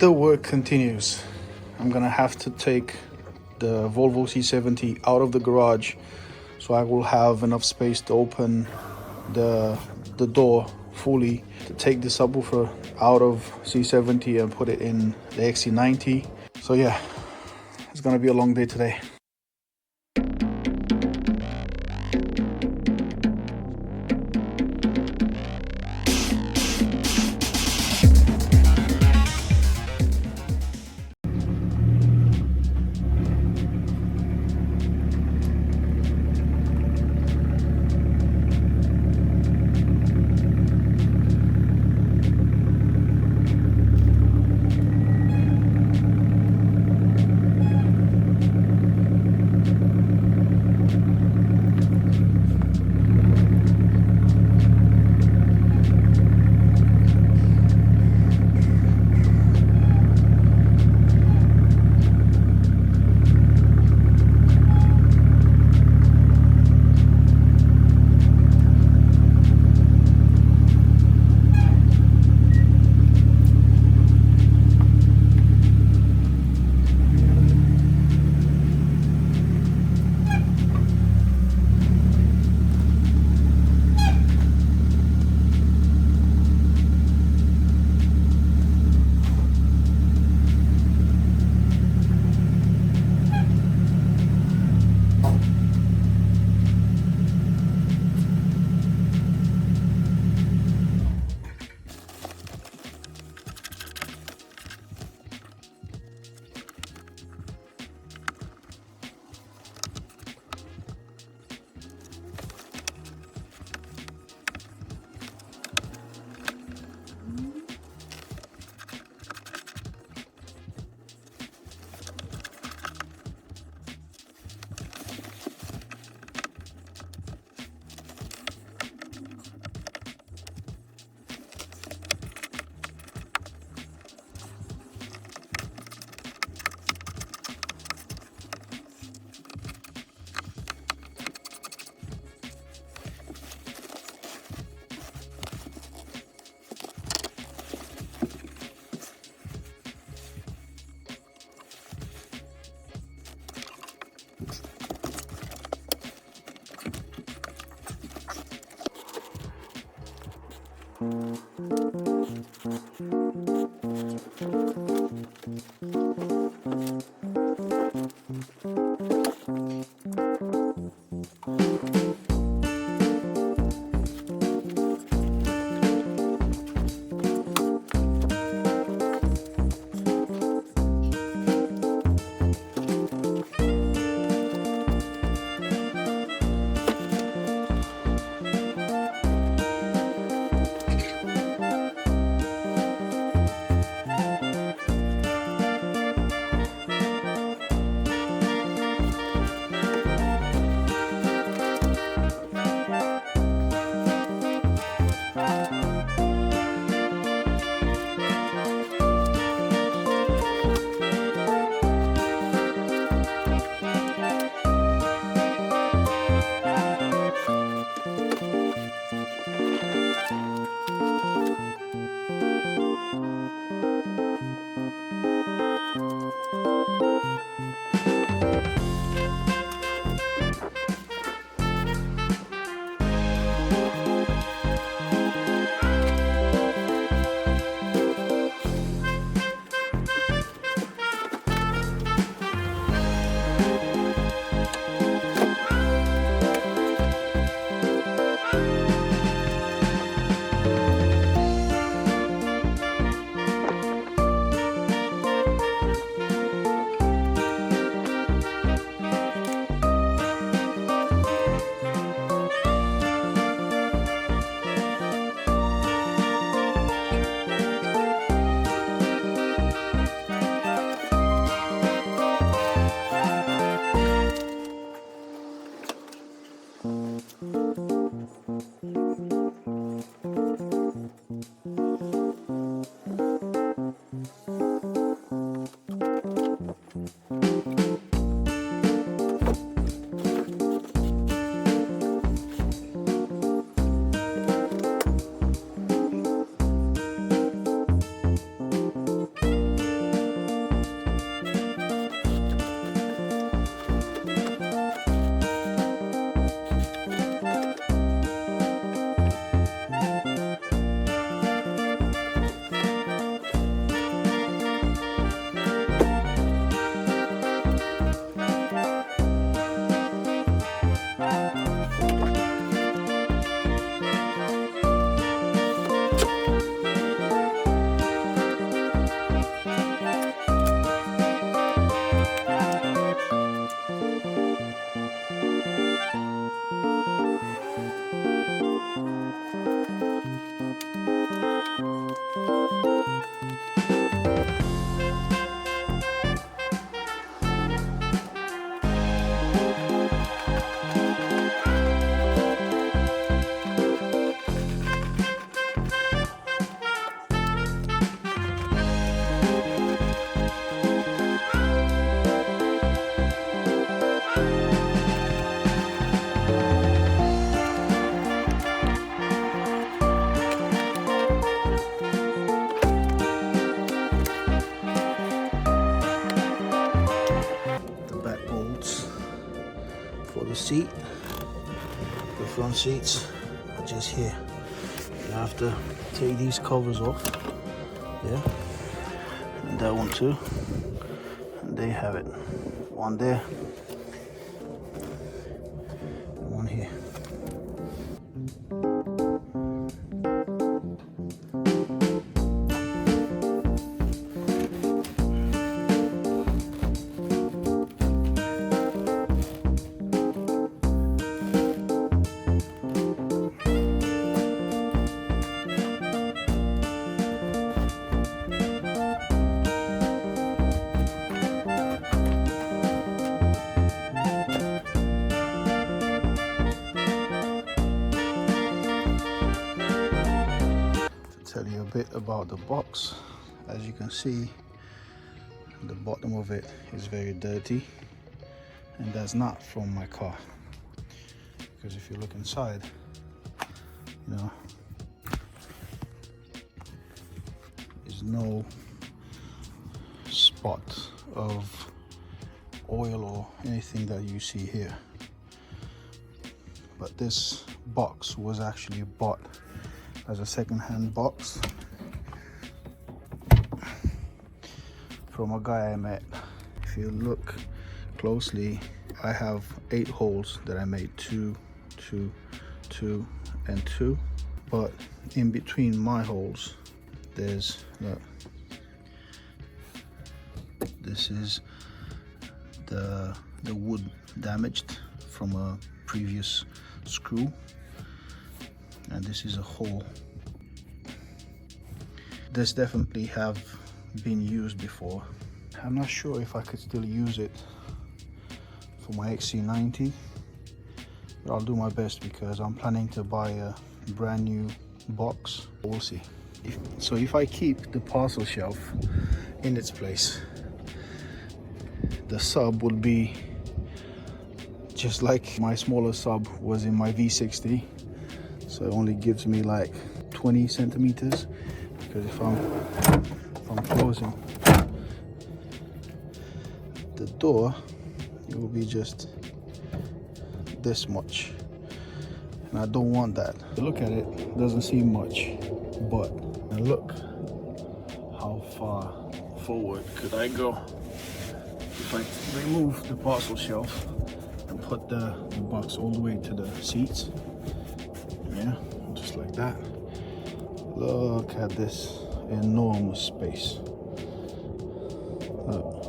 the work continues. I'm gonna have to take the Volvo C70 out of the garage, so I will have enough space to open the door fully, to take the subwoofer out of C70 and put it in the XC90. So yeah, it's gonna be a long day today. seat, the front seats are just here. You have to take these covers off, yeah, and that one too, and there you have it. One there, one here. Tell you a bit about the box. As you can see, the bottom of it is very dirty, and that's not from my car, because if you look inside, you know, there's no spot of oil or anything that you see here. But this box was actually bought as a second-hand box from a guy I met. If you look closely, I have 8 holes that I made, 2, 2, 2, and 2. But in between my holes, there's, look, this is the wood damaged from a previous screw, and this is a hole. This definitely have been used before. I'm not sure if I could still use it for my XC90, but I'll do my best because I'm planning to buy a brand new box. We'll see. If I keep the parcel shelf in its place, the sub will be just like my smaller sub was in my V60. So it only gives me like 20 centimeters, because if I'm closing the door, it will be just this much, and I don't want that. Look at it, it doesn't seem much, but look how far forward could I go if I remove the parcel shelf and put the box all the way to the seats. Yeah, just like that. Look at this enormous space. Look.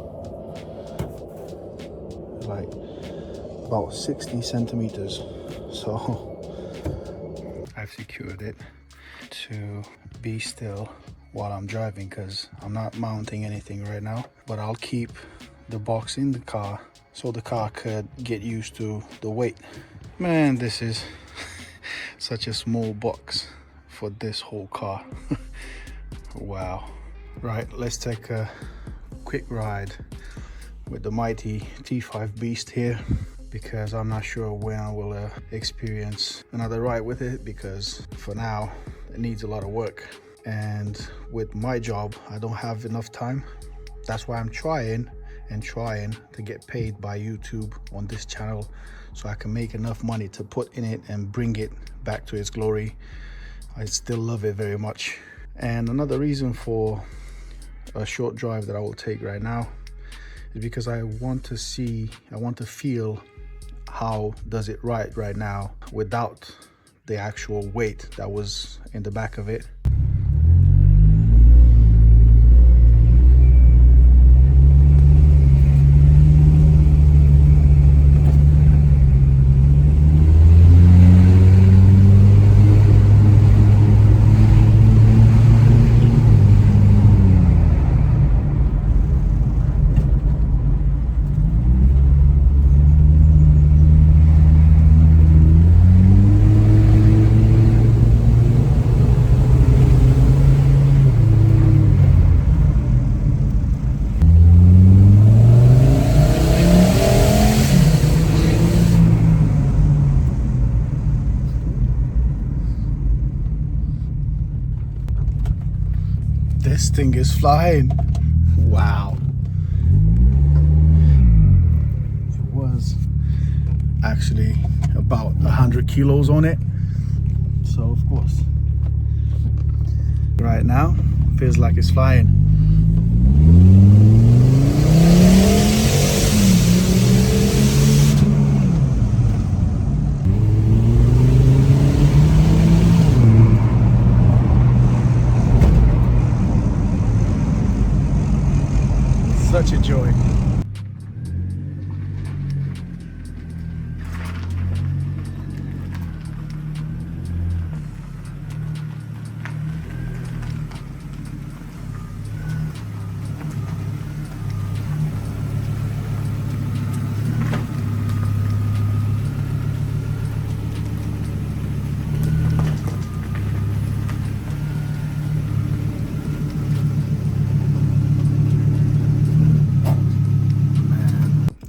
Like about 60 centimeters. So I've secured it to be still while I'm driving, because I'm not mounting anything right now, but I'll keep the box in the car so the car could get used to the weight. Man, this is such a small box for this whole car. Wow. Right, let's take a quick ride with the mighty T5 beast here, because I'm not sure when I will experience another ride with it, because for now it needs a lot of work, and with my job I don't have enough time. That's why I'm trying to get paid by YouTube on this channel, so I can make enough money to put in it and bring it back to its glory. I still love it very much. And another reason for a short drive that I will take right now is because I want to feel how does it ride right now without the actual weight that was in the back of it. This thing is flying. Wow. It was actually about 100 kilos on it. So of course, right now feels like it's flying. Such a joy.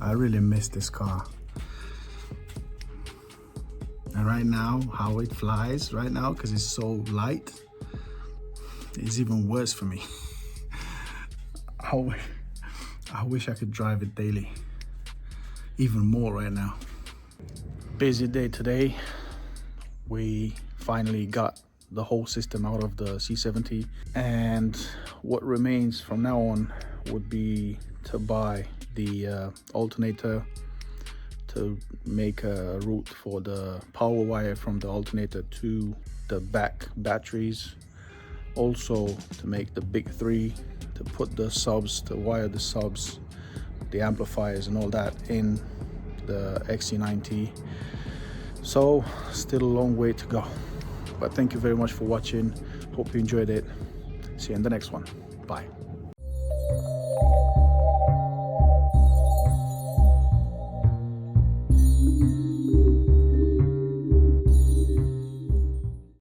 I really miss this car. And right now, how it flies right now, because it's so light, is even worse for me. I wish I could drive it daily, even more right now. Busy day today. We finally got the whole system out of the C70, and what remains from now on would be to buy the alternator, to make a route for the power wire from the alternator to the back batteries, also to make the big three, to put the subs, to wire the subs, the amplifiers and all that in the XC90. So still a long way to go, but thank you very much for watching. Hope you enjoyed it. See you in the next one. Bye.